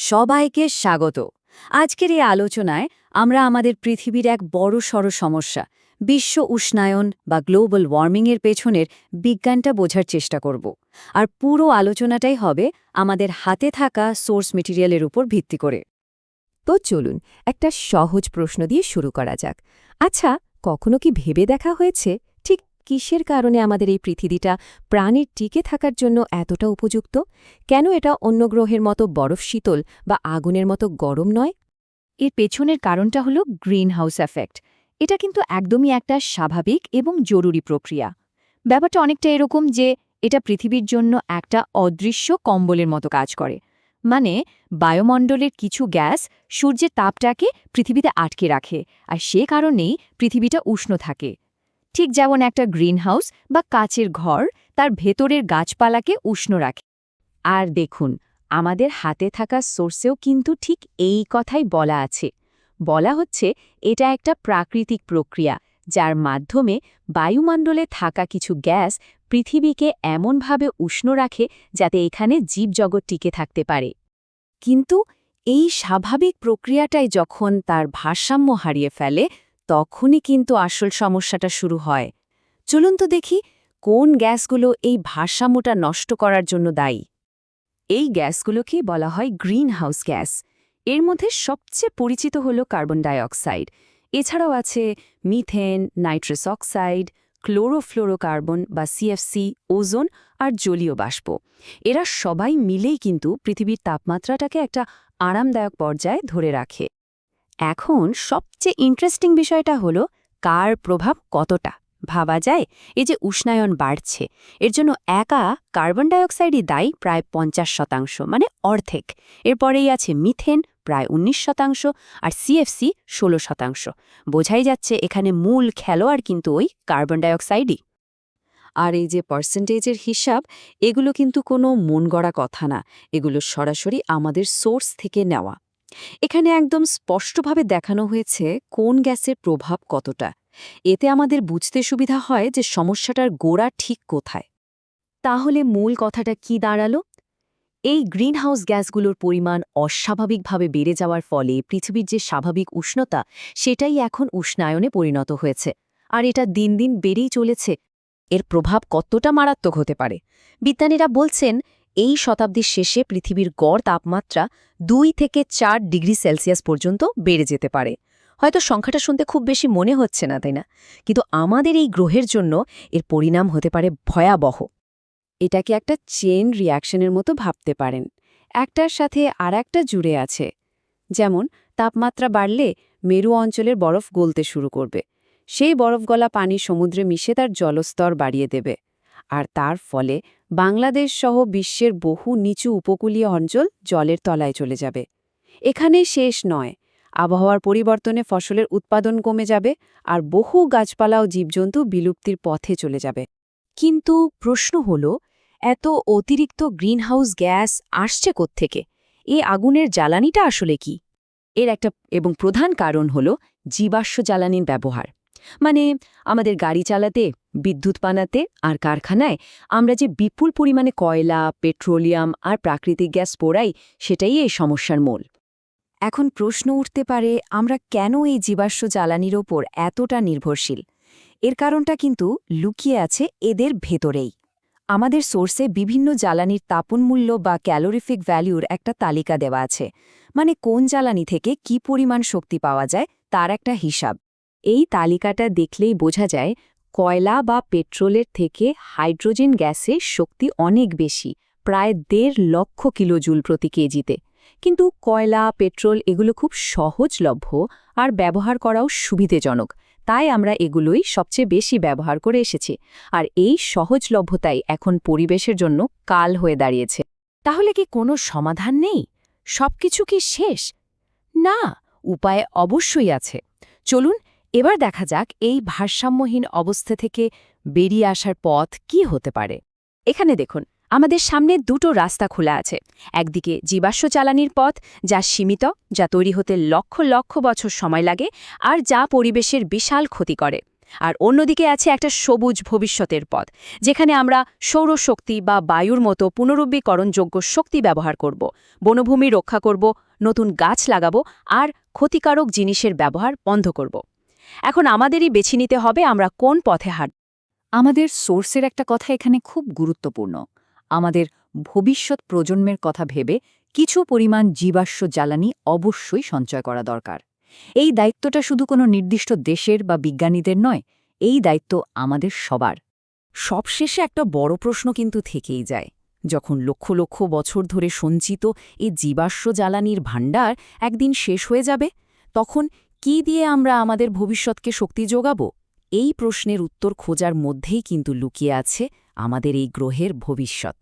সবাইকে স্বাগত। আজকের এই আলোচনায় আমরা আমাদের পৃথিবীর এক বড়সড় সমস্যা বিশ্ব উষ্ণায়ন বা গ্লোবাল ওয়ার্মিংয়ের পেছনের বিজ্ঞানটা বোঝার চেষ্টা করব। আর পুরো আলোচনাটাই হবে আমাদের হাতে থাকা সোর্স মেটেরিয়ালের উপর ভিত্তি করে। তো চলুন একটা সহজ প্রশ্ন দিয়ে শুরু করা যাক। আচ্ছা, কখনো কি ভেবে দেখা হয়েছে ঠিক কিসের কারণে আমাদের এই পৃথিবীটা প্রাণীর টিকে থাকার জন্য এতটা উপযুক্ত? কেন এটা অন্য গ্রহের মতো বরফ শীতল বা আগুনের মতো গরম নয়? এর পেছনের কারণটা হলো গ্রিন হাউস এফেক্ট। এটা কিন্তু একদমই একটা স্বাভাবিক এবং জরুরি প্রক্রিয়া। ব্যাপারটা অনেকটা এরকম যে এটা পৃথিবীর জন্য একটা অদৃশ্য কম্বলের মতো কাজ করে। মানে বায়ুমণ্ডলের কিছু গ্যাস সূর্যের তাপটাকে পৃথিবীতে আটকে রাখে, আর সে কারণেই পৃথিবীটা উষ্ণ থাকে। ঠিক যেমন একটা গ্রিনহাউস বা কাচের ঘর তার ভেতরের গাছপালাকে উষ্ণ রাখে। আর দেখুন, আমাদের হাতে থাকা সোর্সেও কিন্তু ঠিক এই কথাই বলা আছে। বলা হচ্ছে এটা একটা প্রাকৃতিক প্রক্রিয়া যার মাধ্যমে বায়ুমণ্ডলে থাকা কিছু গ্যাস পৃথিবীকে এমনভাবে উষ্ণ রাখে যাতে এখানে জীবজগৎ টিকে থাকতে পারে। কিন্তু এই স্বাভাবিক প্রক্রিয়াটাই যখন তার ভারসাম্য হারিয়ে ফেলে, তখনই কিন্তু আসল সমস্যাটা শুরু হয়। চলুন তো দেখি কোন গ্যাসগুলো এই ভারসাম্যটা নষ্ট করার জন্য দায়ী। এই গ্যাসগুলোকে বলা হয় গ্রিনহাউস গ্যাস। এর মধ্যে সবচেয়ে পরিচিত হল কার্বন ডাইঅক্সাইড। এছাড়াও আছে মিথেন, নাইট্রাস অক্সাইড, ক্লোরোফ্লোরোকার্বন বা সিএফসি, ওজোন আর জলীয় বাষ্প। এরা সবাই মিলেই কিন্তু পৃথিবীর তাপমাত্রাটাকে একটা আরামদায়ক পর্যায়ে ধরে রাখে। এখন সবচেয়ে ইন্টারেস্টিং বিষয়টা হলো কার প্রভাব কতটা। ভাবা যায়, এই যে উষ্ণায়ন বাড়ছে, এর জন্য একা কার্বন ডাইঅক্সাইডই দায়ী প্রায় 50%, মানে অর্ধেক। এরপরেই আছে মিথেন প্রায় 19%, আর সিএফসি 16%। বোঝাই যাচ্ছে এখানে মূল খেলোয়াড় কিন্তু ওই কার্বন ডাইঅক্সাইডই। আর এই যে পার্সেন্টেজের হিসাব, এগুলো কিন্তু কোনো মন গড়া কথা না, এগুলো সরাসরি আমাদের সোর্স থেকে নেওয়া। এখানে একদম স্পষ্টভাবে দেখানো হয়েছে কোন গ্যাসের প্রভাব কতটা। এতে আমাদের বুঝতে সুবিধা হয় যে সমস্যাটার গোড়া ঠিক কোথায়। তাহলে মূল কথাটা কি দাঁড়ালো? এই গ্রিনহাউস গ্যাসগুলোর পরিমাণ অস্বাভাবিকভাবে বেড়ে যাওয়ার ফলে পৃথিবীর যে স্বাভাবিক উষ্ণতা, সেটাই এখন উষ্ণায়নে পরিণত হয়েছে। আর এটা দিন দিন বেড়েই চলেছে। এর প্রভাব কতটা মারাত্মক হতে পারে? বিজ্ঞানীরা বলছেন এই শতাব্দীর শেষে পৃথিবীর গড় তাপমাত্রা 2 থেকে 4 ডিগ্রি সেলসিয়াস পর্যন্ত বেড়ে যেতে পারে। হয়তো সংখ্যাটা শুনতে খুব বেশি মনে হচ্ছে না, তাই না? কিন্তু আমাদের এই গ্রহের জন্য এর পরিণাম হতে পারে ভয়াবহ। এটাকে একটা চেইন রিঅ্যাকশনের মতো ভাবতে পারেন। একটার সাথে আর একটা জুড়ে আছে। যেমন তাপমাত্রা বাড়লে মেরু অঞ্চলের বরফ গলতে শুরু করবে। সেই বরফ গলা পানি সমুদ্রে মিশে তার জলস্তর বাড়িয়ে দেবে। আর তার ফলে বাংলাদেশ সহ বিশ্বের বহু নিচু উপকূলীয় অঞ্চল জলের তলায় চলে যাবে। এখানেই শেষ নয়, আবহাওয়ার পরিবর্তনে ফসলের উৎপাদন কমে যাবে, আর বহু গাছপালা ও জীবজন্তু বিলুপ্তির পথে চলে যাবে। কিন্তু প্রশ্ন হল, এত অতিরিক্ত গ্রিনহাউস গ্যাস আসছে কোত্থেকে? এই আগুনের জ্বালানিটা আসলে কি? এর একটা এবং প্রধান কারণ হল জীবাশ্ম জ্বালানির ব্যবহার। মানে আমাদের গাড়ি চালাতে, বিদ্যুৎ বানাতে আর কারখানায় আমরা যে বিপুল পরিমাণে কয়লা, পেট্রোলিয়াম আর প্রাকৃতিক গ্যাস পোড়াই, সেটাই এই সমস্যার মূল। এখন প্রশ্ন উঠতে পারে, আমরা কেন এই জীবাশ্ম জ্বালানির ওপর এতটা নির্ভরশীল? এর কারণটা কিন্তু লুকিয়ে আছে এদের ভেতরেই। আমাদের সোর্সে বিভিন্ন জ্বালানির তাপনমূল্য বা ক্যালোরিফিক ভ্যালুর একটা তালিকা দেওয়া আছে। মানে কোন জ্বালানি থেকে কি পরিমাণ শক্তি পাওয়া যায় তার একটা হিসাব। এই তালিকাটা দেখলেই বোঝা যায় কয়লা বা পেট্রোলের থেকে হাইড্রোজেন গ্যাসের শক্তি অনেক বেশি, প্রায় 1.5 লক্ষ কিলোজুল প্রতি কেজিতে। কিন্তু কয়লা, পেট্রোল এগুলো খুব সহজলভ্য আর ব্যবহার করাও সুবিধাজনক। তাই আমরা এগুলোই সবচেয়ে বেশি ব্যবহার করে এসেছি। আর এই সহজলভ্যতাই এখন পরিবেশের জন্য কাল হয়ে দাঁড়িয়েছে। তাহলে কি কোনো সমাধান নেই? সবকিছু কি শেষ? না, উপায় অবশ্যই আছে। চলুন এবার দেখা যাক এই ভারসাম্যহীন অবস্থা থেকে বেরিয়ে আসার পথ কি হতে পারে। এখানে দেখুন, আমাদের সামনে দুটো রাস্তা খোলা আছে। একদিকে জীবাশ্ম জ্বালানির পথ, যা সীমিত, যা তৈরি হতে লক্ষ লক্ষ বছর সময় লাগে আর যা পরিবেশের বিশাল ক্ষতি করে। আর অন্যদিকে আছে একটা সবুজ ভবিষ্যতের পথ, যেখানে আমরা সৌরশক্তি বা বায়ুর মতো পুনরুজ্জীকরণযোগ্য শক্তি ব্যবহার করব, বনভূমি রক্ষা করব, নতুন গাছ লাগাবো আর ক্ষতিকারক জিনিসের ব্যবহার বন্ধ করব। এখন আমাদেরই বেছে নিতে হবে আমরা কোন পথে হাঁটব। আমাদের সোর্সের একটা কথা এখানে খুব গুরুত্বপূর্ণ। আমাদের ভবিষ্যৎ প্রজন্মের কথা ভেবে কিছু পরিমাণ জীবাশ্ম জ্বালানি অবশ্যই সঞ্চয় করা দরকার। এই দায়িত্বটা শুধু কোনো নির্দিষ্ট দেশের বা বিজ্ঞানীদের নয়, এই দায়িত্ব আমাদের সবার। সবশেষে একটা বড় প্রশ্ন কিন্তু থেকেই যায়, যখন লক্ষ লক্ষ বছর ধরে সঞ্চিত এই জীবাশ্ম জ্বালানির ভাণ্ডার একদিন শেষ হয়ে যাবে, তখন কি দিয়ে আমরা আমাদের ভবিষ্যৎকে শক্তি যোগাব? এই প্রশ্নের উত্তর খোঁজার মধ্যেই কিন্তু লুকিয়ে আছে আমাদের এই গ্রহের ভবিষ্যৎ।